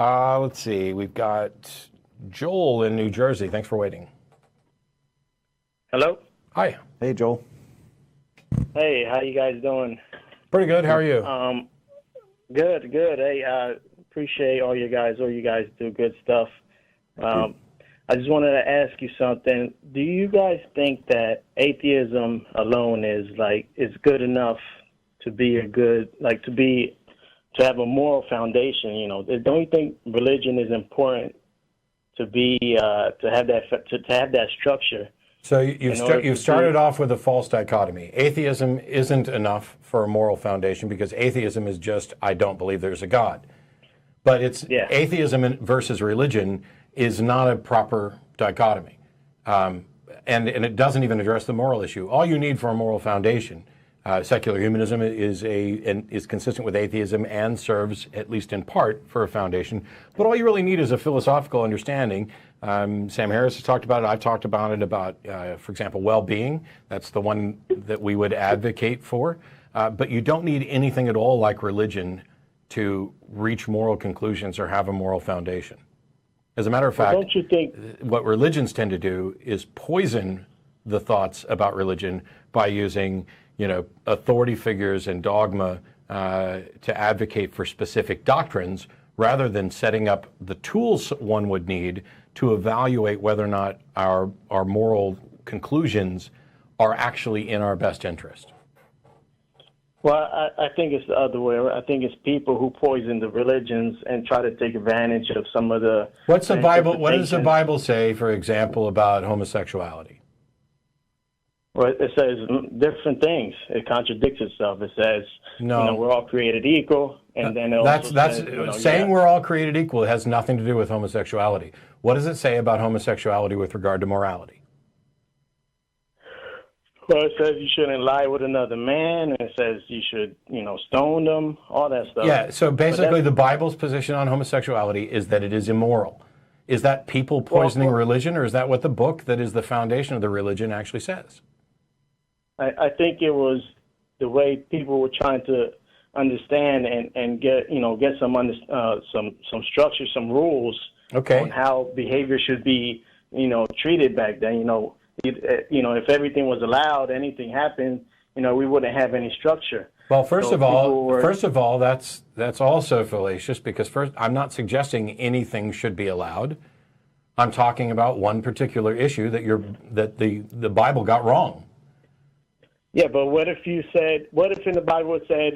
Let's see. We've got Joel in New Jersey. Thanks for waiting. Hello? Hi. Hey, Joel. Hey, how you guys doing? Pretty good. How are you? Good. Hey, I appreciate all you guys. All you guys do good stuff. I just wanted to ask you something. Do you guys think that atheism alone is good enough to be to have a moral foundation? You know, don't you think religion is important to have that structure? So you've started off with a false dichotomy. Atheism isn't enough for a moral foundation because atheism is just, I don't believe there's a God. But atheism versus religion is not a proper dichotomy. And it doesn't even address the moral issue. All you need for a moral foundation, secular humanism is consistent with atheism and serves, at least in part, for a foundation. But all you really need is a philosophical understanding. Sam Harris has talked about it. I've talked about it about, for example, well-being. That's the one that we would advocate for. But you don't need anything at all like religion to reach moral conclusions or have a moral foundation. As a matter of fact, don't you think what religions tend to do is poison the thoughts about religion by using, authority figures and dogma to advocate for specific doctrines, rather than setting up the tools one would need to evaluate whether or not our moral conclusions are actually in our best interest? Well, I think it's the other way. I think it's people who poison the religions and try to take advantage of some of the. What does the Bible say, for example, about homosexuality? Well, it says different things. It contradicts itself. It says, we're all created equal, and then it saying we're all created equal has nothing to do with homosexuality. What does it say about homosexuality with regard to morality? Well, it says you shouldn't lie with another man, and it says you should, stone them, all that stuff. Yeah, so basically the Bible's position on homosexuality is that it is immoral. Is that people poisoning religion, or is that what the book that is the foundation of the religion actually says? I think it was the way people were trying to understand and get some structure, some rules on how behavior should be, treated back then. If everything was allowed, anything happened, we wouldn't have any structure. Well, first of all, that's also fallacious, because first, I'm not suggesting anything should be allowed. I'm talking about one particular issue that the Bible got wrong. Yeah, but what if in the Bible it said,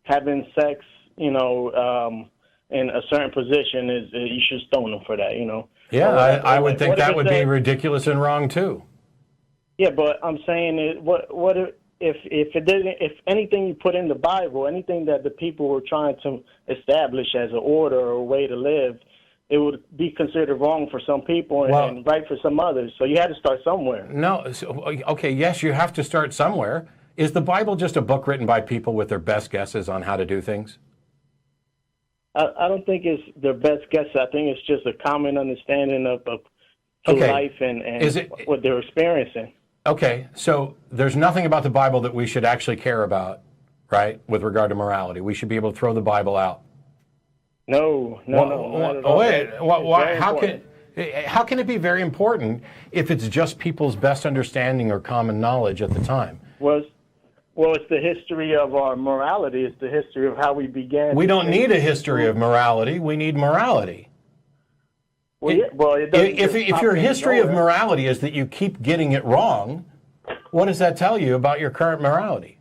having sex, in a certain position is you should stone them for that, Yeah, I would think that would be ridiculous and wrong too. Yeah, but I'm saying what if anything you put in the Bible, anything that the people were trying to establish as an order or a way to live, it would be considered wrong for some people and right for some others. So you had to start somewhere. No, okay, yes, you have to start somewhere. Is the Bible just a book written by people with their best guesses on how to do things? I don't think it's their best guess. I think it's just a common understanding of life and what they're experiencing. Okay, so there's nothing about the Bible that we should actually care about, right, with regard to morality. We should be able to throw the Bible out. No. Wait, how can it be very important if it's just people's best understanding or common knowledge at the time? Well, it's the history of our morality. It's the history of how we began. We don't need a history of morality. We need morality. If your history of morality is that you keep getting it wrong, what does that tell you about your current morality?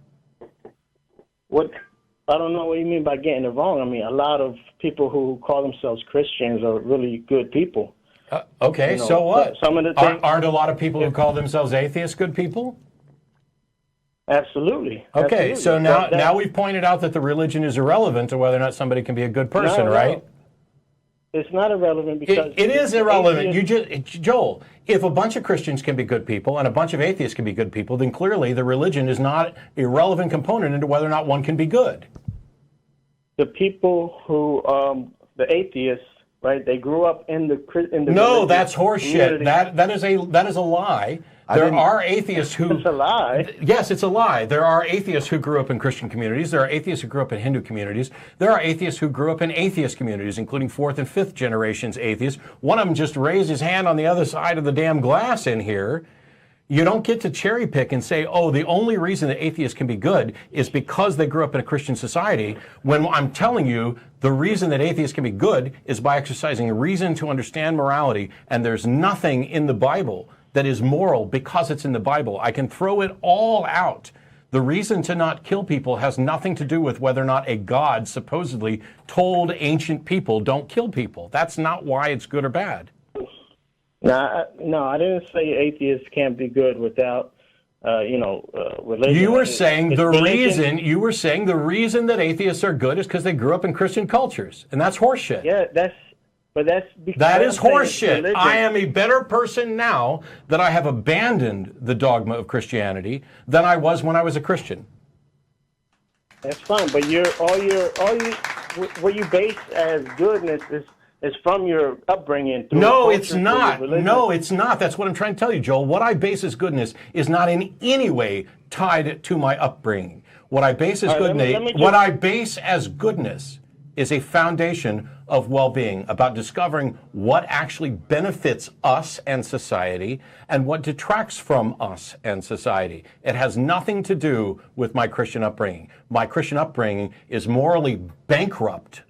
I don't know what you mean by getting it wrong. I mean, a lot of people who call themselves Christians are really good people. Okay, so what? Some of the things, aren't a lot of people who call themselves atheists good people? Absolutely. Okay, absolutely. So now we've pointed out that the religion is irrelevant to whether or not somebody can be a good person, right? It's not irrelevant because it is irrelevant. Joel, if a bunch of Christians can be good people and a bunch of atheists can be good people, then clearly the religion is not a relevant component into whether or not one can be good. The people who, the atheists, right? They grew up in the No, that's horseshit. That is a lie. There are atheists who... It's a lie. Yes, it's a lie. There are atheists who grew up in Christian communities. There are atheists who grew up in Hindu communities. There are atheists who grew up in atheist communities, including 4th and 5th generations atheists. One of them just raised his hand on the other side of the damn glass in here. You don't get to cherry pick and say, oh, the only reason that atheists can be good is because they grew up in a Christian society, when I'm telling you the reason that atheists can be good is by exercising reason to understand morality, and there's nothing in the Bible that is moral because it's in the Bible. I can throw it all out. The reason to not kill people has nothing to do with whether or not a God supposedly told ancient people don't kill people. That's not why it's good or bad. No, I didn't say atheists can't be good without, religion. You were saying the reason that atheists are good is because they grew up in Christian cultures, and that's horseshit. Yeah, that is horseshit. I am a better person now that I have abandoned the dogma of Christianity than I was when I was a Christian. That's fine, but what you base as goodness is from your upbringing. No, it's not. No, it's not. That's what I'm trying to tell you, Joel. What I base as goodness is not in any way tied to my upbringing. What I base as goodness is a foundation of well-being, about discovering what actually benefits us and society and what detracts from us and society. It has nothing to do with my Christian upbringing. My Christian upbringing is morally bankrupt.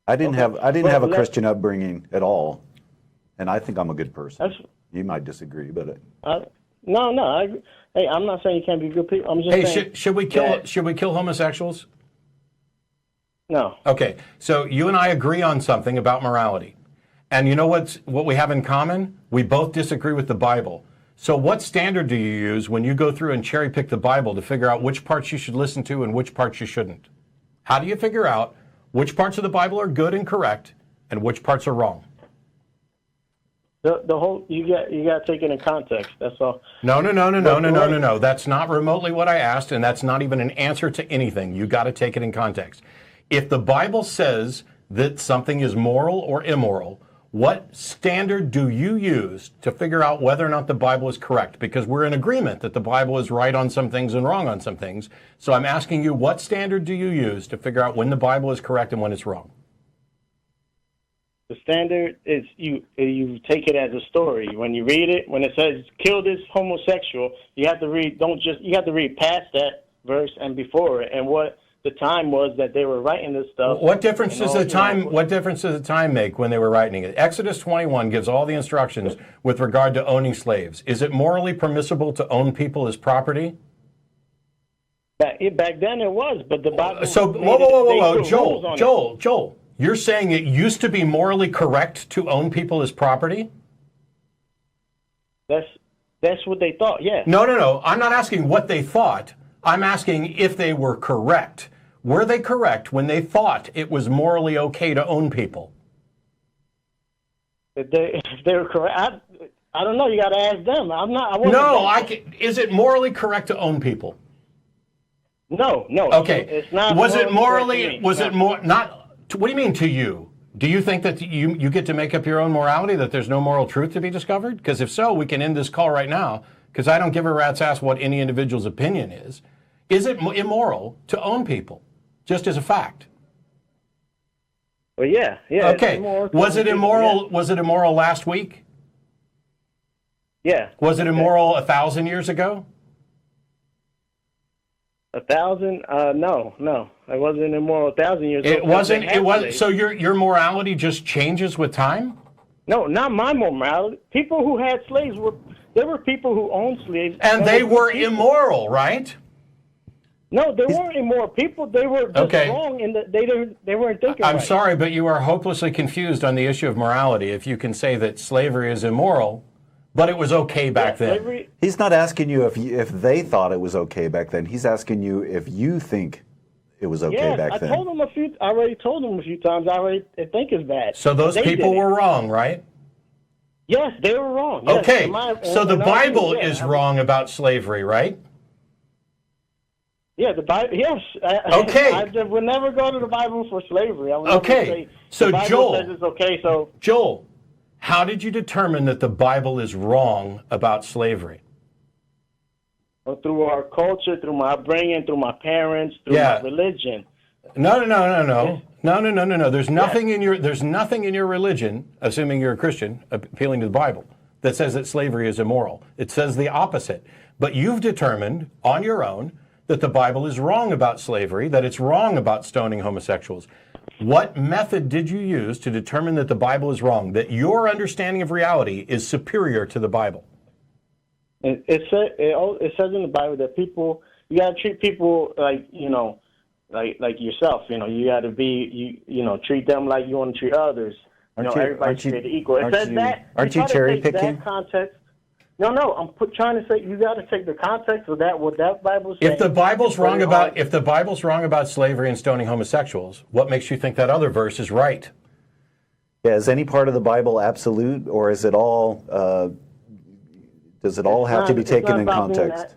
I didn't have a Christian upbringing at all, and I think I'm a good person. You might disagree, but no. Hey, I'm not saying you can't be good people. I'm just saying. Should we kill homosexuals? No. Okay, so you and I agree on something about morality, and you know what we have in common? We both disagree with the Bible. So what standard do you use when you go through and cherry pick the Bible to figure out which parts you should listen to and which parts you shouldn't? How do you figure out which parts of the Bible are good and correct, and which parts are wrong? The whole you got to take it in context. That's all. No. That's not remotely what I asked, and that's not even an answer to anything. You got to take it in context. If the Bible says that something is moral or immoral, what standard do you use to figure out whether or not the Bible is correct? Because we're in agreement that the Bible is right on some things and wrong on some things. So I'm asking you, what standard do you use to figure out when the Bible is correct and when it's wrong? The standard is you take it as a story. When you read it, when it says kill this homosexual, you have to read. You have to read past that verse and before it, and what the time was that they were writing this stuff. What difference does the time make when they were writing it? Exodus 21 gives all the instructions with regard to owning slaves. Is it morally permissible to own people as property? Back then it was, but the Bible. So whoa, Joel, you're saying it used to be morally correct to own people as property? That's what they thought. Yeah. No. I'm not asking what they thought. I'm asking if they were correct. Were they correct when they thought it was morally okay to own people? If they were correct, I don't know. You got to ask them. Is it morally correct to own people? No. Okay. It's not. Was it morally? Was it more? Not. What do you mean to you? Do you think that you get to make up your own morality? That there's no moral truth to be discovered? Because if so, we can end this call right now. Because I don't give a rat's ass what any individual's opinion is. Is it immoral to own people, just as a fact? Well, yeah. Okay. Was it immoral? Yeah. Was it immoral last week? Yeah. Was it immoral 1,000 years ago? 1,000? No. It wasn't immoral 1,000 years ago. It wasn't. It was. So your morality just changes with time? No, not my morality. People who had slaves there were people who owned slaves. And they were immoral, right? No, they weren't immoral people. They were just wrong in that they weren't thinking I'm sorry, but you are hopelessly confused on the issue of morality if you can say that slavery is immoral, but it was okay back then. He's not asking you if they thought it was okay back then. He's asking you if you think it was okay back then. I already told him a few times. I already think it's bad. So those people were wrong, right? Yes, they were wrong. Yes. Okay, so the Bible is wrong about slavery, right? Yeah, the Bible. Yes. Okay. I would never go to the Bible for slavery. I would okay. Say, so the Bible Joel says it's okay. So Joel, how did you determine that the Bible is wrong about slavery? Well, through our culture, through my upbringing, through my parents, through my religion. No. There's nothing in your religion, assuming you're a Christian, appealing to the Bible, that says that slavery is immoral. It says the opposite. But you've determined on your own that the Bible is wrong about slavery, that it's wrong about stoning homosexuals. What method did you use to determine that the Bible is wrong, that your understanding of reality is superior to the Bible? It says in the Bible that you got to treat people like, like yourself. You got to be, treat them like you want to treat others. Everybody's treated equal. It says that. Aren't you cherry picking? Context. No, I'm trying to say you got to take the context of that. What that Bible says. If the Bible's wrong about slavery and stoning homosexuals, what makes you think that other verse is right? Yeah, is any part of the Bible absolute, or is it all? Does it all have to be taken in context?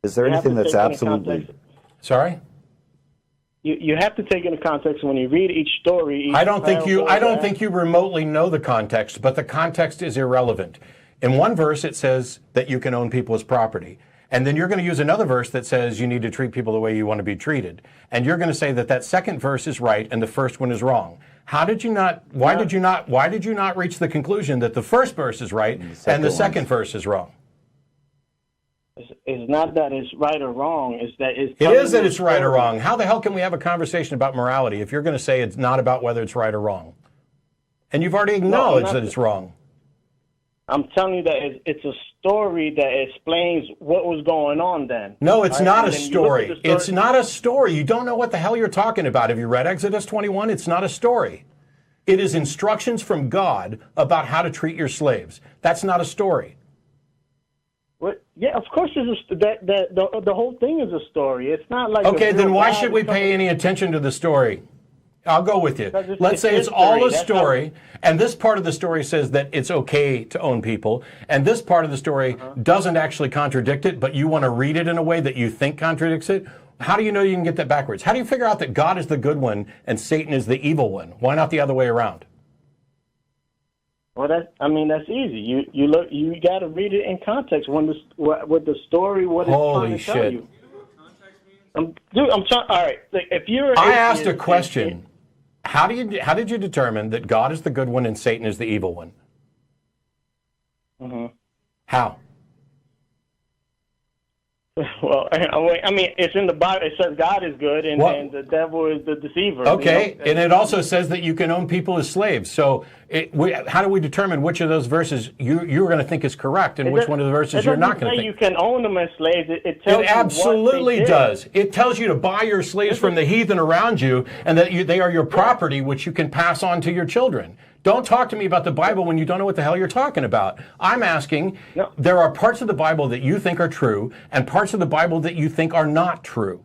Is there anything that's absolutely? Sorry. You have to take into context when you read each story. I don't think you remotely know the context, but the context is irrelevant. In one verse, it says that you can own people as property. And then you're going to use another verse that says you need to treat people the way you want to be treated. And you're going to say that that second verse is right and the first one is wrong. Why did you not reach the conclusion that the first verse is right and the second verse is wrong? It's not that it's right or wrong. It's that it's right or wrong. How the hell can we have a conversation about morality if you're going to say it's not about whether it's right or wrong? And you've already acknowledged that it's wrong. I'm telling you that it's a story that explains what was going on then. No, it's not a story. It's not a story. You don't know what the hell you're talking about. Have you read Exodus 21? It's not a story. It is instructions from God about how to treat your slaves. That's not a story. What? Yeah, of course the whole thing is a story. It's not like... Okay, then why should we pay any attention to the story? I'll go with you. Let's say it's all a story, and this part of the story says that it's okay to own people, and this part of the story doesn't actually contradict it, but you want to read it in a way that you think contradicts it. How do you know you can get that backwards? How do you figure out that God is the good one and Satan is the evil one? Why not the other way around? Well, that's easy. You got to read it in context with the story, what it's trying to tell you. I'm trying. All right, if you're... I asked a question. How did you determine that God is the good one and Satan is the evil one? How? Well, I mean, it's in the Bible. It says God is good and the devil is the deceiver. Okay, and it also says that you can own people as slaves. So how do we determine which of those verses you're going to think is correct and which one of the verses you're not going to think? You can own them as slaves. It tells you absolutely does. It tells you to buy your slaves from the heathen around you and that they are your property, which you can pass on to your children. Don't talk to me about the Bible when you don't know what the hell you're talking about. I'm asking, there are parts of the Bible that you think are true and parts of the Bible that you think are not true.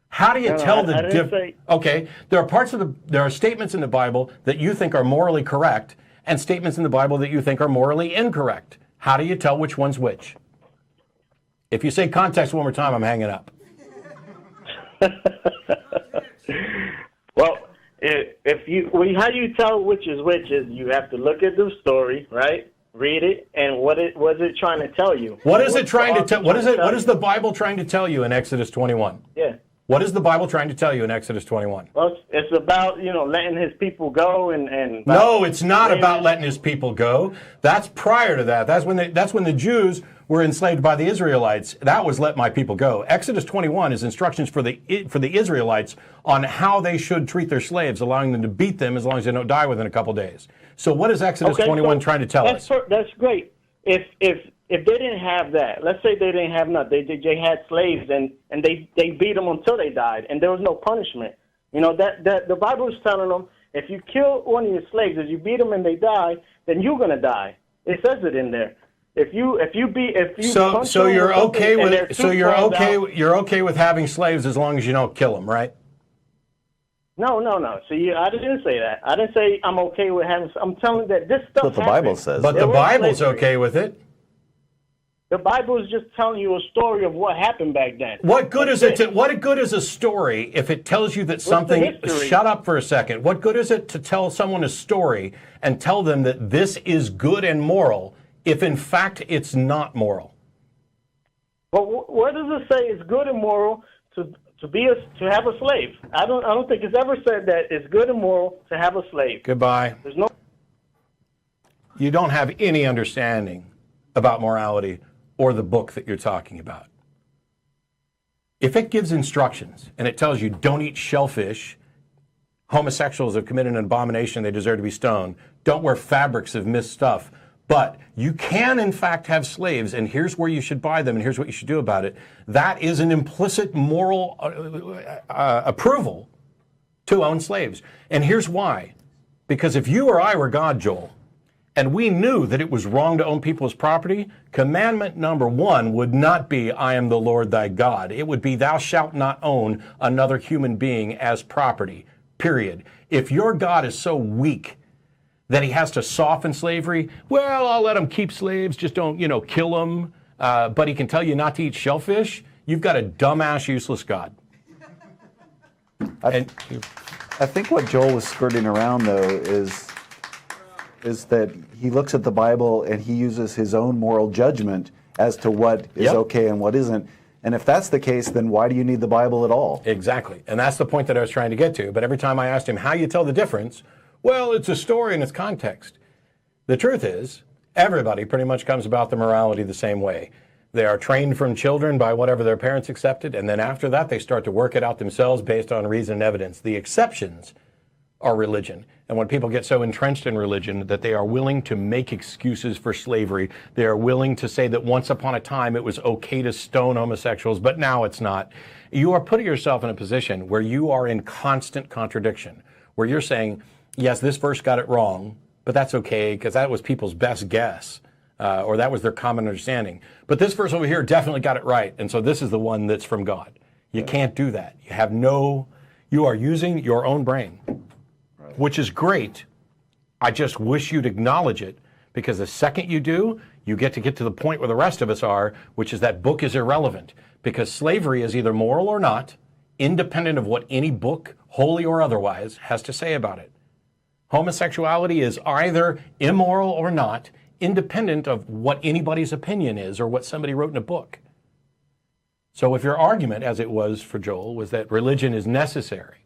How do you tell the difference? Okay, there are statements in the Bible that you think are morally correct and statements in the Bible that you think are morally incorrect. How do you tell which one's which? If you say context one more time, I'm hanging up. Well, how do you tell which is which is you have to look at the story, right? Read it, and what is it trying to tell you? What is the Bible trying to tell you in Exodus 21? Yeah. What is the Bible trying to tell you in Exodus 21? Well, it's about, letting his people go and no, it's not about letting his people go. That's prior to that. That's when the Jews were enslaved by the Israelites. That was let my people go. Exodus 21 is instructions for the Israelites on how they should treat their slaves, allowing them to beat them as long as they don't die within a couple days. So what is Exodus 21 trying to tell us? That's great. If they didn't have that, let's say they didn't have nothing, they had slaves and they beat them until they died, and there was no punishment. That the Bible is telling them, if you kill one of your slaves, if you beat them and they die, then you're gonna die. It says it in there. You're okay with having slaves as long as you don't kill them, right? No. See, I didn't say that. I didn't say I'm okay with having. I'm telling you that this stuff. That's what the Bible says. But the Bible's okay with it. The Bible is just telling you a story of what happened back then. What good is it? What good is a story if it tells you that something? Shut up for a second. What good is it to tell someone a story and tell them that this is good and moral if in fact it's not moral? Well, where does it say it's good and moral to have a slave? I don't think it's ever said that it's good and moral to have a slave. Goodbye. There's no. You don't have any understanding about morality or the book that you're talking about. If it gives instructions and it tells you don't eat shellfish, homosexuals have committed an abomination, they deserve to be stoned, don't wear fabrics of missed stuff, but you can in fact have slaves and here's where you should buy them and here's what you should do about it, that is an implicit moral approval to own slaves. And here's why. Because if you or I were God, Joel, and we knew that it was wrong to own people's property, commandment number 1 would not be, I am the Lord thy God. It would be, thou shalt not own another human being as property, period. If your God is so weak that he has to soften slavery, well, I'll let him keep slaves, just don't, kill them, but he can tell you not to eat shellfish, you've got a dumbass, useless God. I think what Joel was skirting around, though, is that he looks at the Bible and he uses his own moral judgment as to what is okay and what isn't. And if that's the case, then why do you need the Bible at all? Exactly. And that's the point that I was trying to get to. But every time I asked him how you tell the difference, well, it's a story and it's context. The truth is, everybody pretty much comes about the morality the same way. They are trained from children by whatever their parents accepted, and then after that they start to work it out themselves based on reason and evidence. The exceptions are religion. And when people get so entrenched in religion that they are willing to make excuses for slavery, they are willing to say that once upon a time it was okay to stone homosexuals, but now it's not. You are putting yourself in a position where you are in constant contradiction, where you're saying, yes, this verse got it wrong, but that's okay because that was people's best guess, or that was their common understanding. But this verse over here definitely got it right, and so this is the one that's from God. You can't do that. You are using your own brain. Which is great. I just wish you'd acknowledge it, because the second you do, you get to the point where the rest of us are, which is that book is irrelevant, because slavery is either moral or not, independent of what any book, holy or otherwise, has to say about it. Homosexuality is either immoral or not, independent of what anybody's opinion is or what somebody wrote in a book. So if your argument, as it was for Joel, was that religion is necessary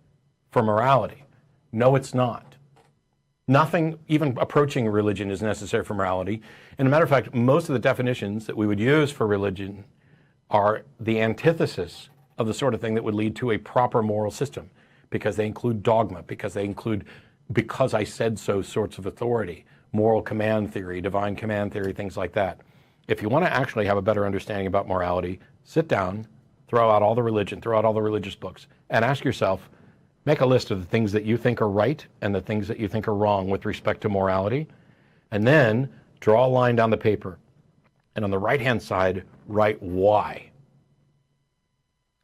for morality, no, it's not. Nothing even approaching religion is necessary for morality. And as a matter of fact, most of the definitions that we would use for religion are the antithesis of the sort of thing that would lead to a proper moral system, because they include dogma, because they include because I said so sorts of authority, moral command theory, divine command theory, things like that. If you want to actually have a better understanding about morality, sit down, throw out all the religion, throw out all the religious books, and ask yourself, make a list of the things that you think are right and the things that you think are wrong with respect to morality, and then draw a line down the paper. And on the right-hand side, write why.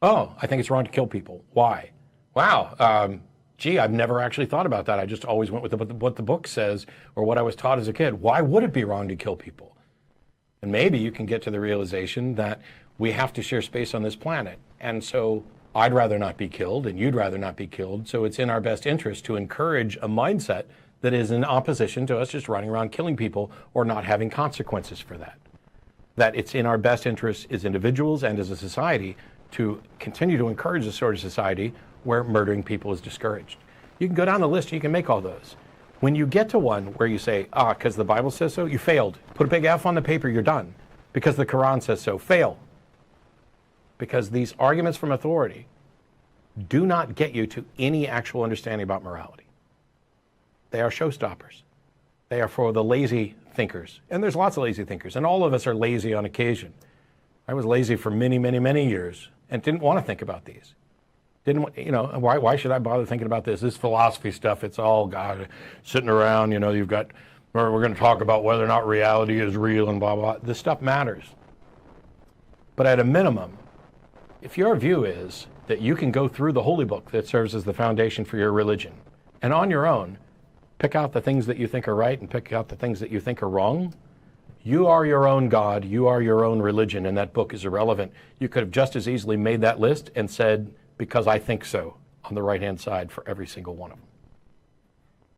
Oh, I think it's wrong to kill people. Why? Wow, gee, I've never actually thought about that. I just always went with what the book says or what I was taught as a kid. Why would it be wrong to kill people? And maybe you can get to the realization that we have to share space on this planet. And so I'd rather not be killed, and you'd rather not be killed, so it's in our best interest to encourage a mindset that is in opposition to us just running around killing people or not having consequences for that. That it's in our best interest as individuals and as a society to continue to encourage a sort of society where murdering people is discouraged. You can go down the list, you can make all those. When you get to one where you say, because the Bible says so, you failed. Put a big F on the paper, you're done. Because the Quran says so, fail. Because these arguments from authority do not get you to any actual understanding about morality. They are showstoppers. They are for the lazy thinkers. And there's lots of lazy thinkers, and all of us are lazy on occasion. I was lazy for many, many, many years and didn't want to think about these. Why should I bother thinking about this? This philosophy stuff, it's all God sitting around, we're going to talk about whether or not reality is real and blah, blah. This stuff matters. But at a minimum, if your view is that you can go through the holy book that serves as the foundation for your religion, and on your own, pick out the things that you think are right and pick out the things that you think are wrong, You are your own God, you are your own religion, and that book is irrelevant. You could have just as easily made that list and said, because I think so, on the right-hand side for every single one of them.